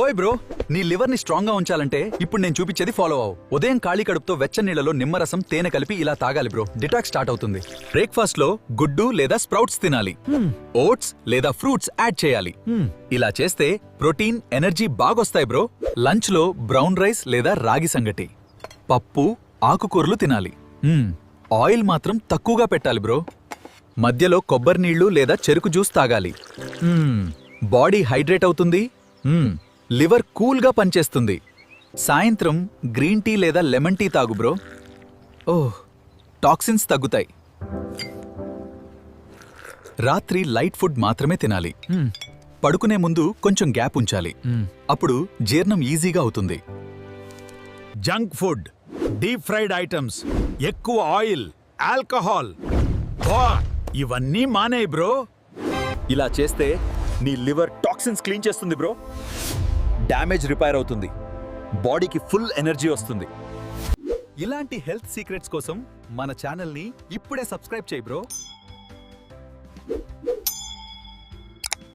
ఓయ్ బ్రో, నీ లివర్ ని స్ట్రాంగ్ గా ఉంచాలంటే ఇప్పుడు నేను చూపించేది ఫాలో అవ్వు. ఉదయం ఖాళీ కడుపుతో వెచ్చని నీళ్ళలో నిమ్మరసం తేనె కలిపి ఇలా తాగాలి బ్రో. డిటాక్స్ స్టార్ట్ అవుతుంది. బ్రేక్ఫాస్ట్ లో గుడ్డు లేదా స్ప్రౌట్స్ తినాలి. ఓట్స్ లేదా ఫ్రూట్స్ యాడ్ చేయాలి. ఇలా చేస్తే ప్రోటీన్, ఎనర్జీ బాగొస్తాయి బ్రో. లంచ్ లో బ్రౌన్ రైస్ లేదా రాగి సంగటి, పప్పు, ఆకుకూరలు తినాలి. ఆయిల్ మాత్రం తక్కువగా పెట్టాలి బ్రో. మధ్యలో కొబ్బరి నీళ్లు లేదా చెరుకు జ్యూస్ తాగాలి. బాడీ హైడ్రేట్ అవుతుంది. లివర్ కూల్గా పనిచేస్తుంది. సాయంత్రం గ్రీన్ టీ లేదా లెమన్ టీ తాగు బ్రో. ఓహ్, టాక్సిన్స్ తగ్గుతాయి. రాత్రి లైట్ ఫుడ్ మాత్రమే తినాలి. పడుకునే ముందు కొంచెం గ్యాప్ ఉంచాలి. అప్పుడు జీర్ణం ఈజీగా అవుతుంది. Junk food, deep fried items, ఎక్కువ ఆయిల్, ఆల్కహాల్ ఇవన్నీ మానేయ్ బ్రో. ఇలా చేస్తే నీ లివర్ టాక్సిన్స్ క్లీన్ చేస్తుంది బ్రో. డ్యామేజ్ రిపైర్ అవుతుంది. బాడీకి ఫుల్ ఎనర్జీ వస్తుంది. ఇలాంటి హెల్త్ సీక్రెట్స్ కోసం మన ఛానల్ని ఇప్పుడే సబ్స్క్రైబ్ చేయి బ్రో.